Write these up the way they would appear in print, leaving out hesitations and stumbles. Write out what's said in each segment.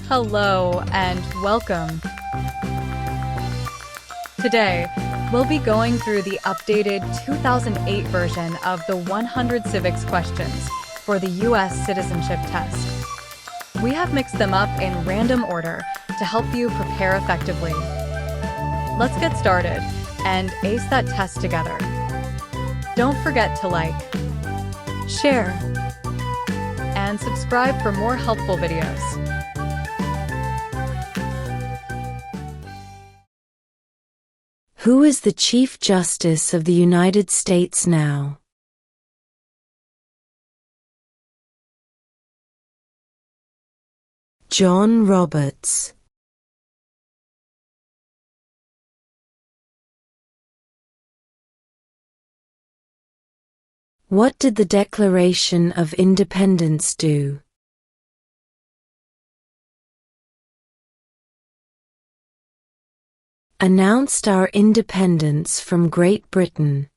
Hello and welcome. Today, we'll be going through the updated 2008 version of the 100 civics questions for the U.S. Citizenship Test. We have mixed them up in random order to help you prepare effectively. Let's get started and ace that test together. Don't forget to like, share, and subscribe for more helpful videos. Who is the Chief Justice of the United States now? John Roberts. What did the Declaration of Independence do? Announced our independence from Great Britain.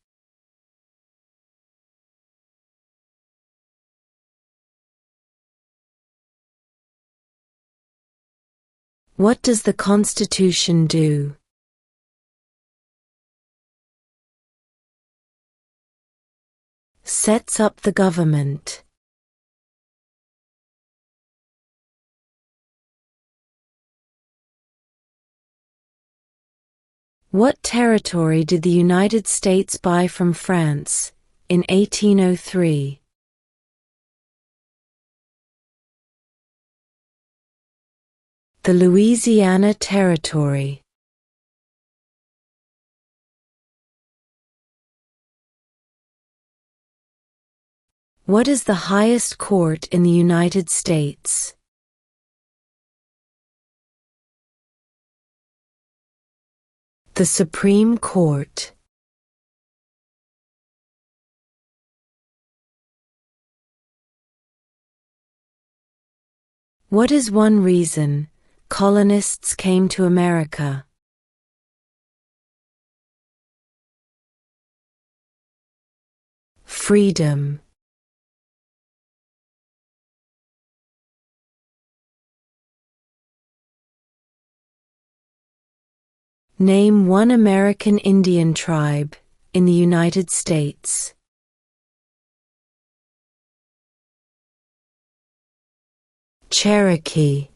What does the Constitution do? Sets up the government. What territory did the United States buy from France in 1803? The Louisiana Territory. What is the highest court in the United States? The Supreme Court. What is one reason colonists came to America? Freedom. Name one American Indian tribe in the United States. Cherokee.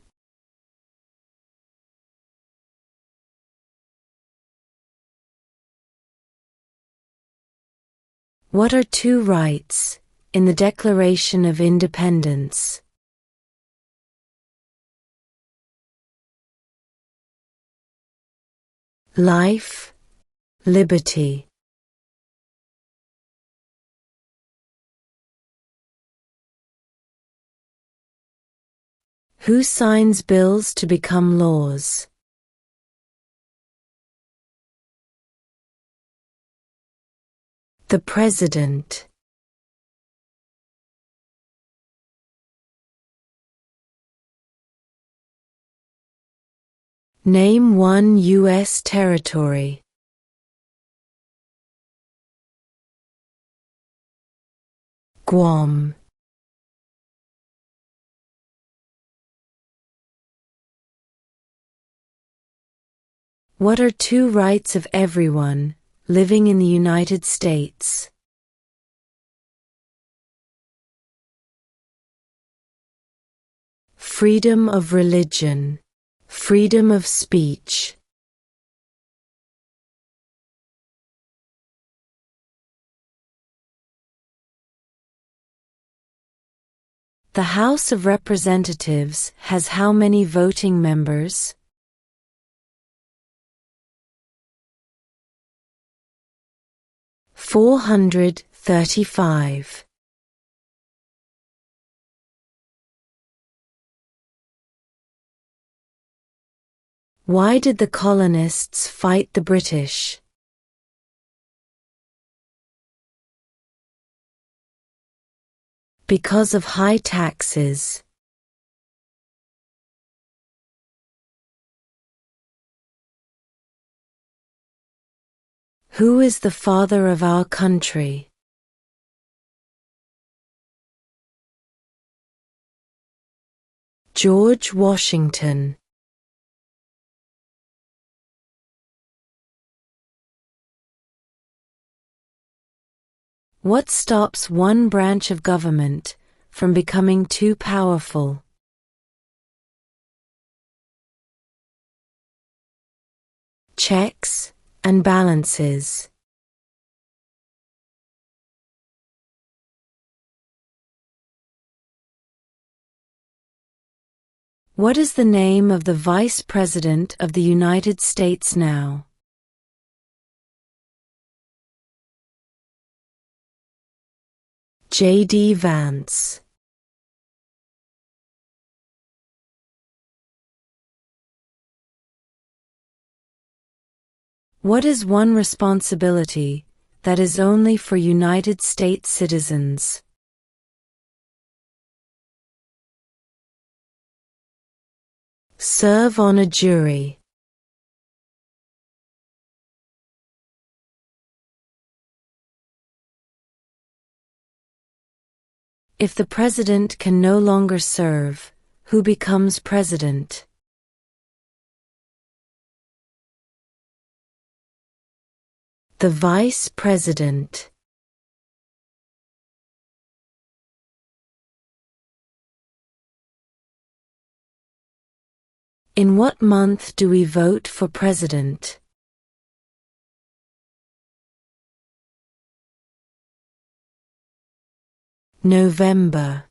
What are two rights in the Declaration of Independence? Life, liberty. Who signs bills to become laws? The President. Name one U.S. territory. Guam. What are two rights of everyone living in the United States? Freedom of religion. Freedom of speech. The House of Representatives has how many voting members? $435. Why did the colonists fight the British? Because of high taxes. Who is the father of our country? George Washington. What stops one branch of government from becoming too powerful? Checks and balances. What is the name of the Vice President of the United States now? J.D. Vance. What is one responsibility that is only for United States citizens? Serve on a jury. If the president can no longer serve, who becomes president? The vice president. In what month do we vote for president? November.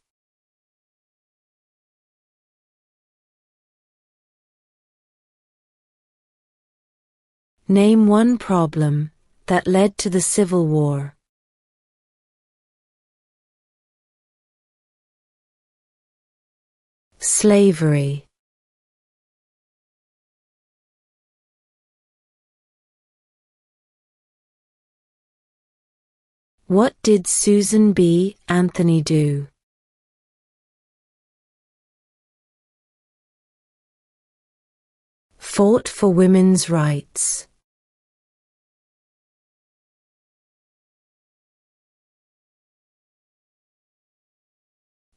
Name one problem that led to the Civil War. Slavery. What did Susan B. Anthony do? Fought for women's rights.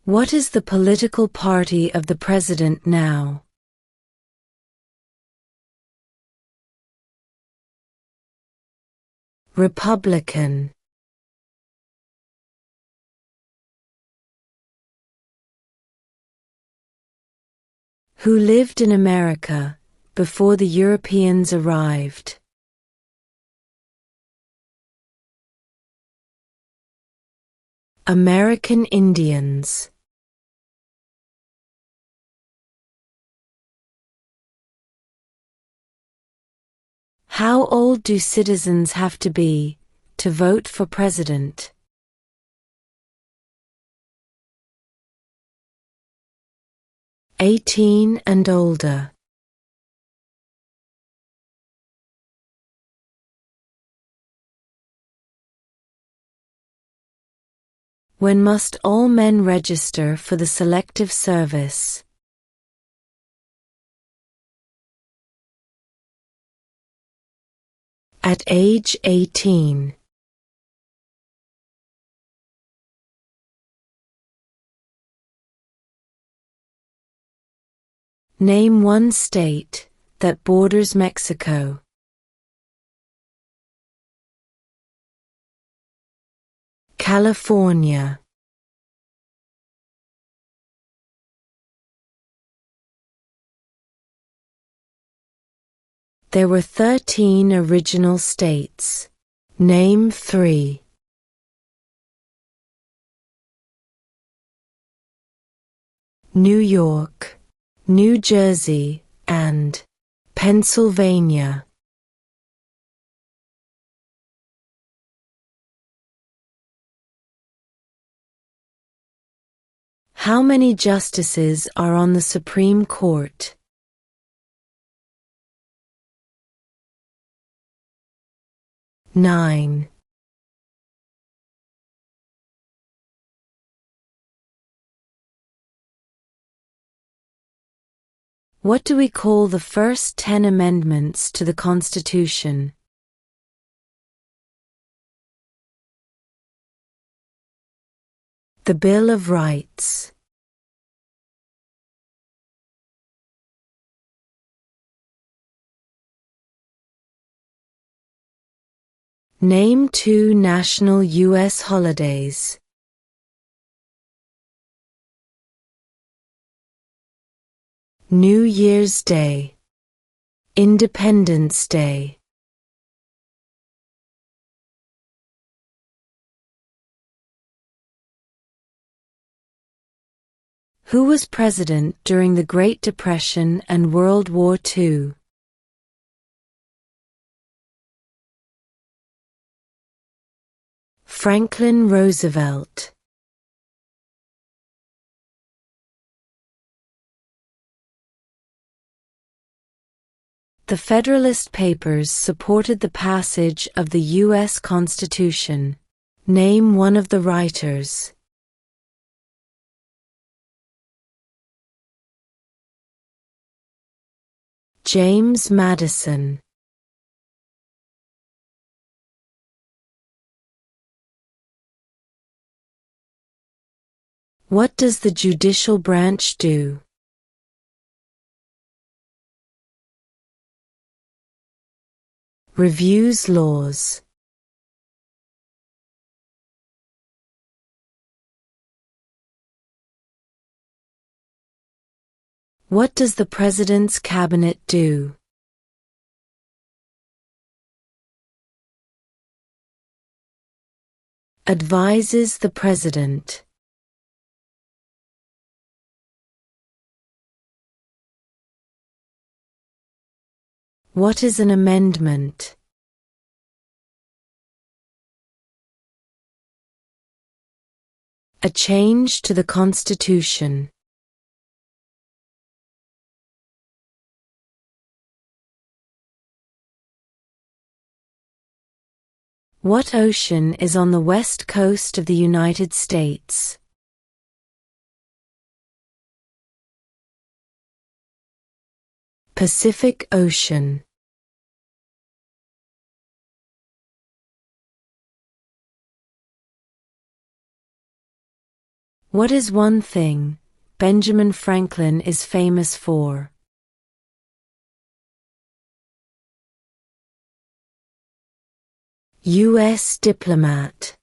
What is the political party of the president now? Republican. Who lived in America before the Europeans arrived? American Indians. How old do citizens have to be to vote for president? 18 and older. When must all men register for the Selective Service? At age 18. Name one state that borders Mexico. California. There were 13 original states. Name 3. New York, New Jersey, and Pennsylvania. How many justices are on the Supreme Court? 9. What do we call the first 10 amendments to the Constitution? The Bill of Rights. Name 2 national U.S. holidays. New Year's Day, Independence Day. Who was president during the Great Depression and World War II? Franklin Roosevelt. The Federalist Papers supported the passage of the U.S. Constitution. Name one of the writers. James Madison. What does the judicial branch do? Reviews laws. What does the President's Cabinet do? Advises the President. What is an amendment? A change to the Constitution. What ocean is on the west coast of the United States? Pacific Ocean. What is one thing Benjamin Franklin is famous for? U.S. diplomat.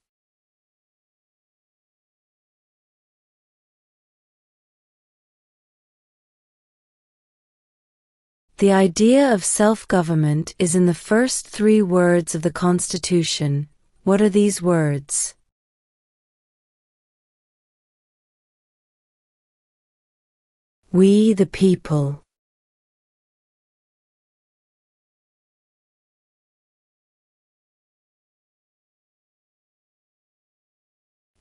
The idea of self-government is in the first 3 words of the Constitution. What are these words? We the people.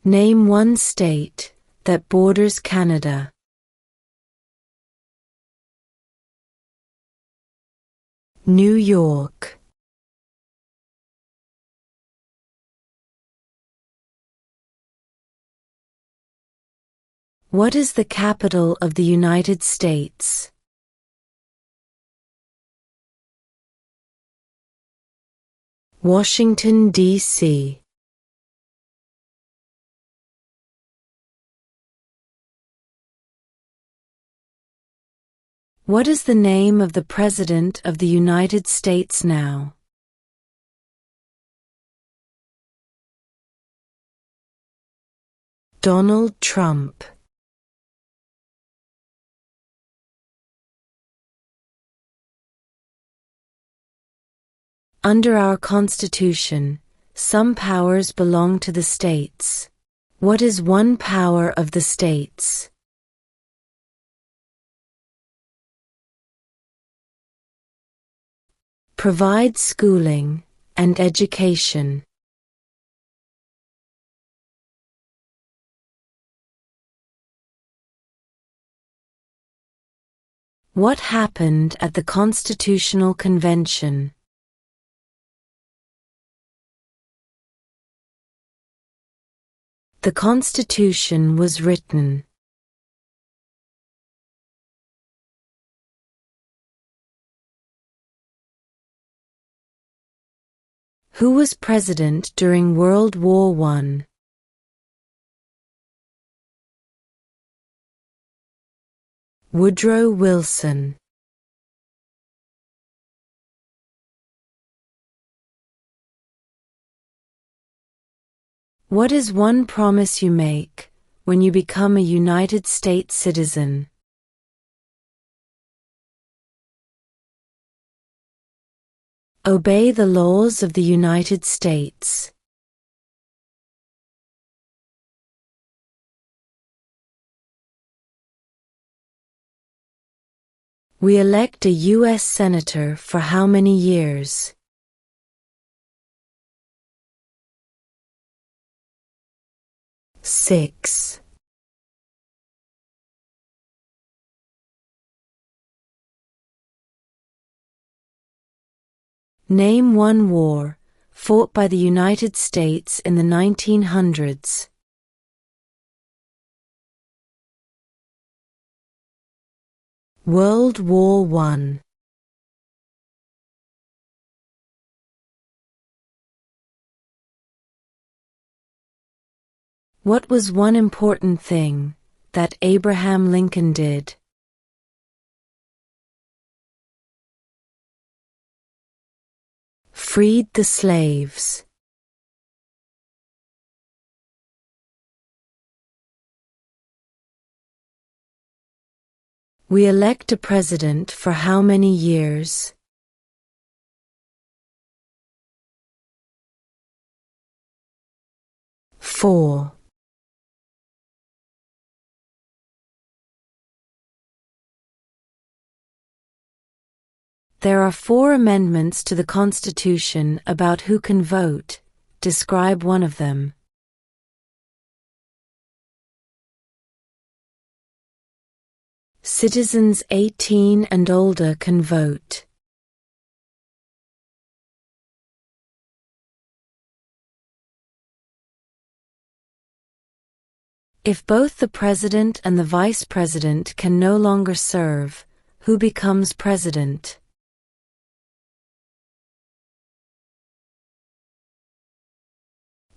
Name one state that borders Canada. New York. What is the capital of the United States? Washington, D.C. What is the name of the President of the United States now? Donald Trump. Under our Constitution, some powers belong to the states. What is one power of the states? Provide schooling and education. What happened at the Constitutional Convention? The Constitution was written. Who was president during World War I? Woodrow Wilson. What is one promise you make when you become a United States citizen? Obey the laws of the United States. We elect a U.S. Senator for how many years? Six. Name one war fought by the United States in the 1900s. World War I. What was one important thing that Abraham Lincoln did? Freed the slaves. We elect a president for how many years? 4. There are 4 amendments to the Constitution about who can vote. Describe one of them. Citizens 18 and older can vote. If both the president and the vice president can no longer serve, who becomes president?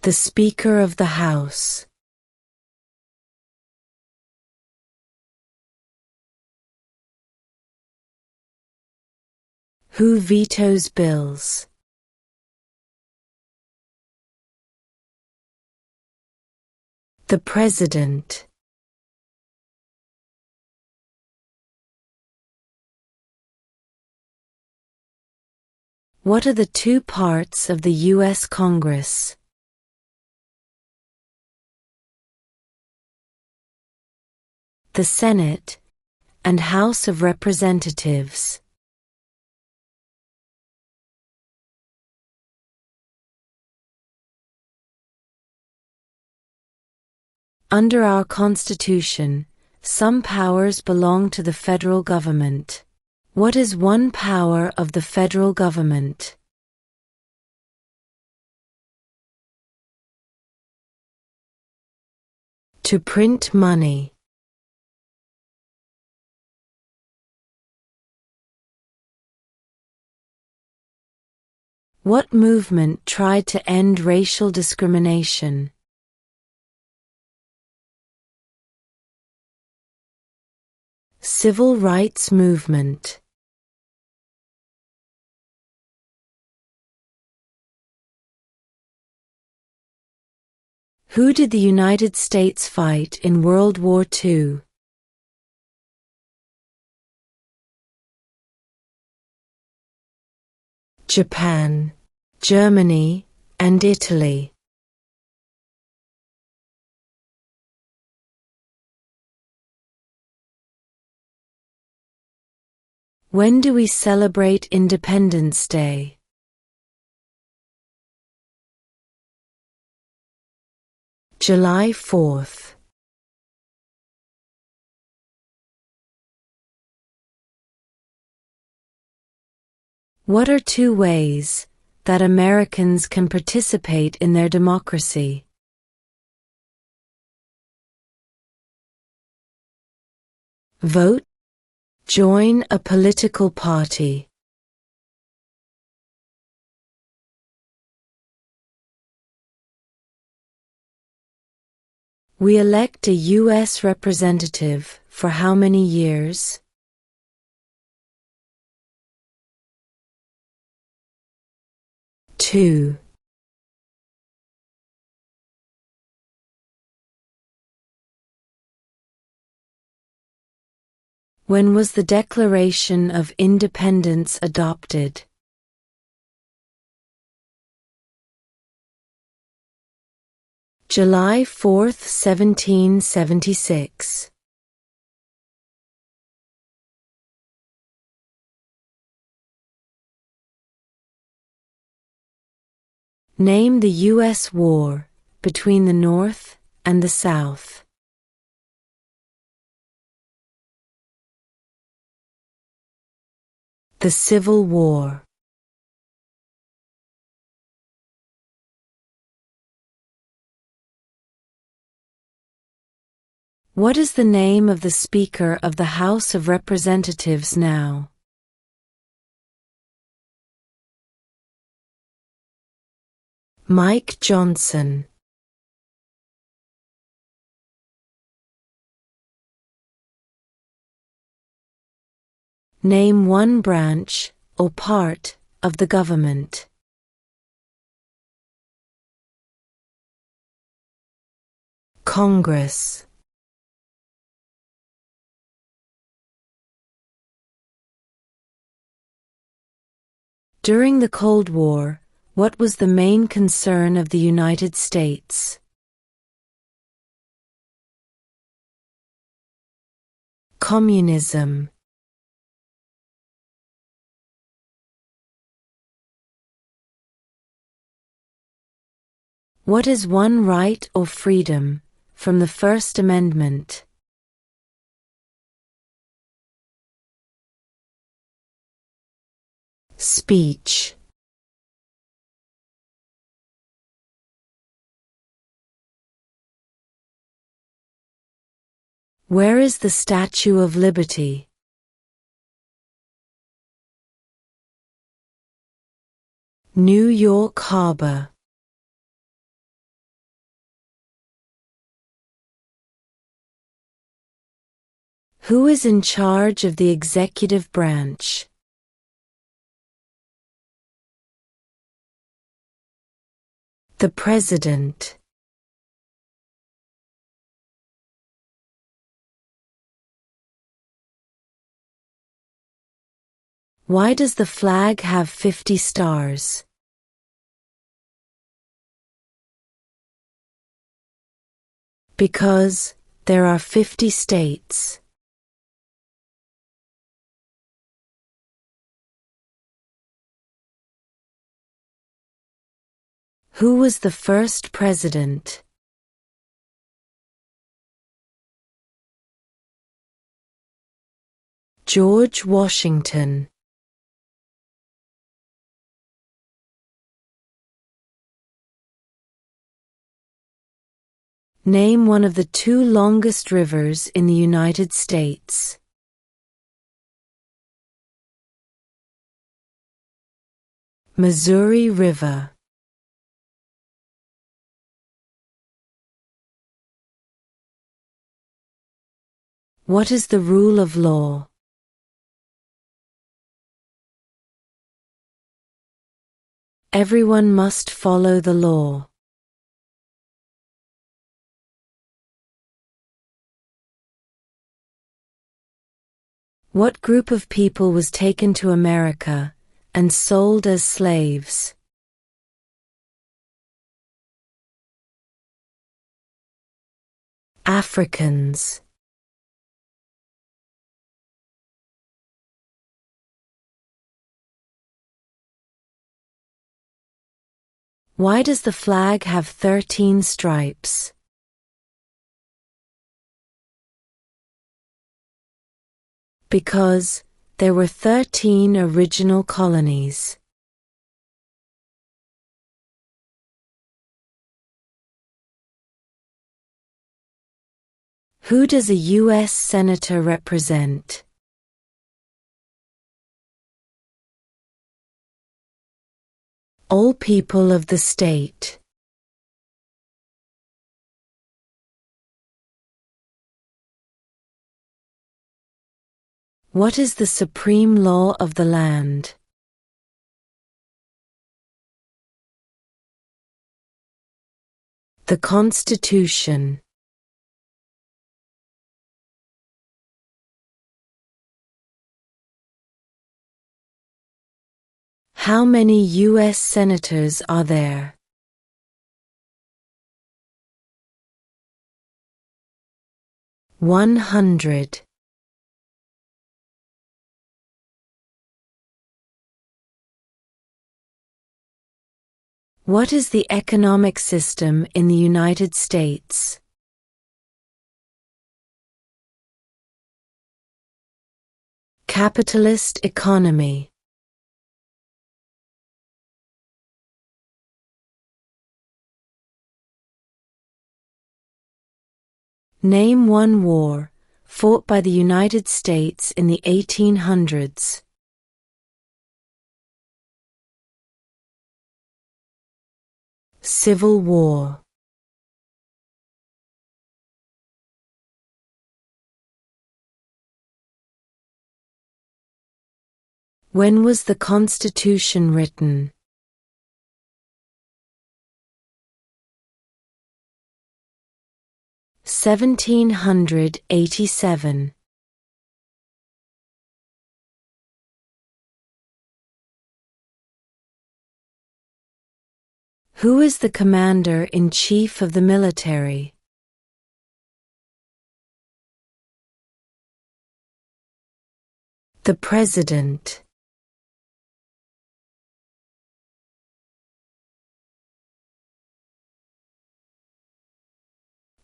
The Speaker of the House. Who vetoes bills? The President. What are the 2 parts of the U.S. Congress? The Senate and House of Representatives. Under our Constitution, some powers belong to the federal government. What is one power of the federal government? To print money. What movement tried to end racial discrimination? Civil rights movement. Who did the United States fight in World War II? Japan, Germany, and Italy. When do we celebrate Independence Day? July 4th. What are 2 ways that Americans can participate in their democracy? Vote. Join a political party. We elect a U.S. representative for how many years? 2. When was the Declaration of Independence adopted? July 4th, 1776. Name the U.S. war between the North and the South. The Civil War. What is the name of the Speaker of the House of Representatives now? Mike Johnson. Name one branch or part of the government. Congress. During the Cold War, what was the main concern of the United States? Communism. What is one right or freedom from the First Amendment? Speech. Where is the Statue of Liberty? New York Harbor. Who is in charge of the executive branch? The President. Why does the flag have 50 stars? Because there are 50 states. Who was the first president? George Washington. Name one of the two longest rivers in the United States. Missouri River. What is the rule of law? Everyone must follow the law. What group of people was taken to America and sold as slaves? Africans. Why does the flag have 13 stripes? Because there were 13 original colonies. Who does a U.S. Senator represent? All people of the state. What is the supreme law of the land? The Constitution. How many U.S. senators are there? $100. What is the economic system in the United States? Capitalist economy. Name one war fought by the United States in the 1800s. Civil War. When was the Constitution written? (1787). Who is the Commander-in-Chief of the military? The President.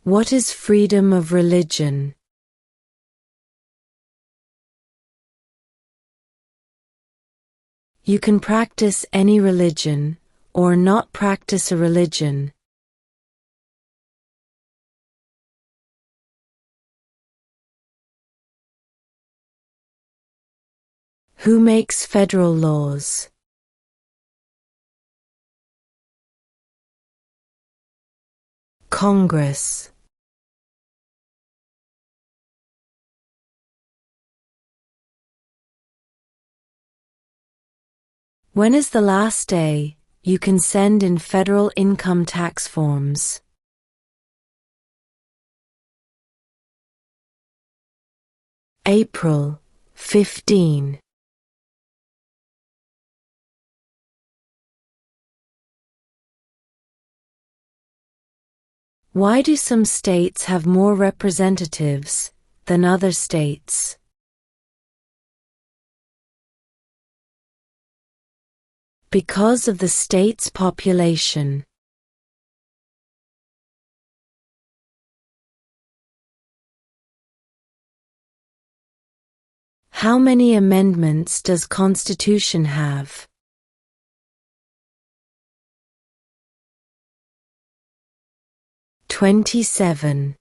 What is freedom of religion? You can practice any religion, or not practice a religion. Who makes federal laws? Congress. When is the last day you can send in federal income tax forms? April 15. Why do some states have more representatives than other states? Because of the state's population. How many amendments does Constitution have? 27.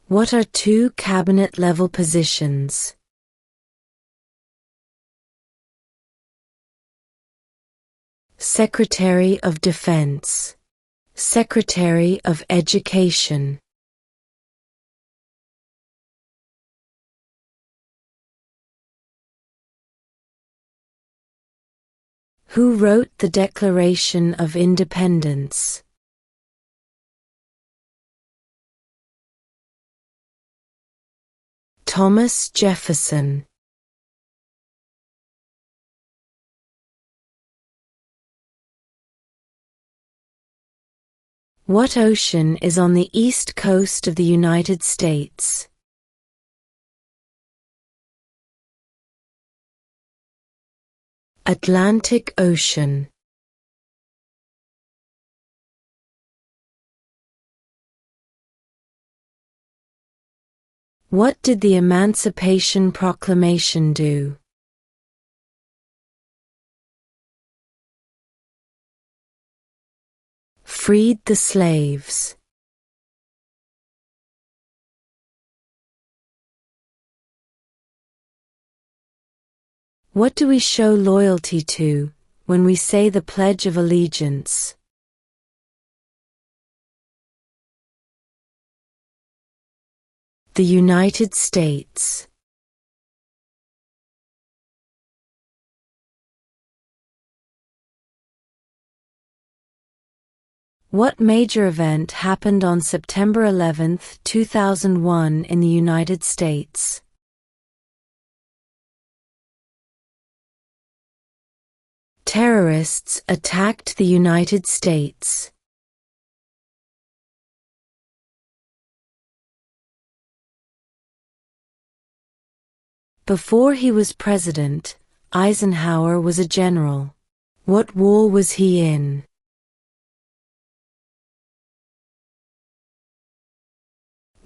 What are two cabinet-level positions? Secretary of Defense, Secretary of Education. Who wrote the Declaration of Independence? Thomas Jefferson. What ocean is on the east coast of the United States? Atlantic Ocean. What did the Emancipation Proclamation do? Freed the slaves. What do we show loyalty to when we say the Pledge of Allegiance? The United States. What major event happened on September 11, 2001 in the United States? Terrorists attacked the United States. Before he was president, Eisenhower was a general. What war was he in?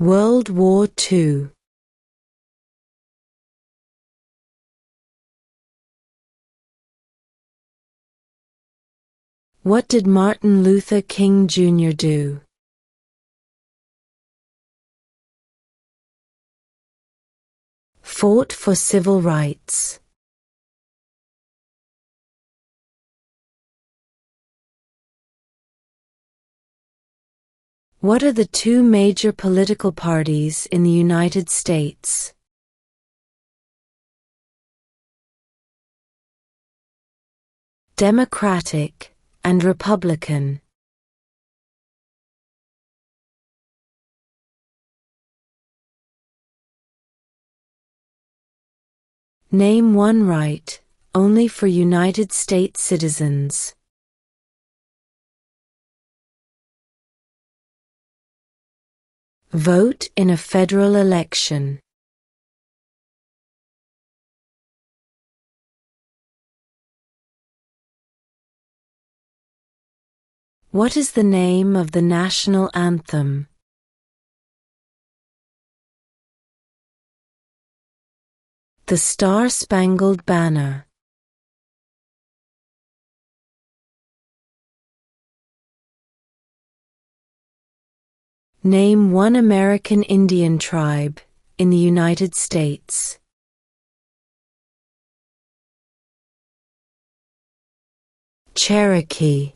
World War II. What did Martin Luther King Jr. do? Fought for civil rights. What are the two major political parties in the United States? Democratic and Republican. Name one right, only for United States citizens. Vote in a federal election. What is the name of the national anthem? The Star-Spangled Banner. Name one American Indian tribe in the United States. Cherokee.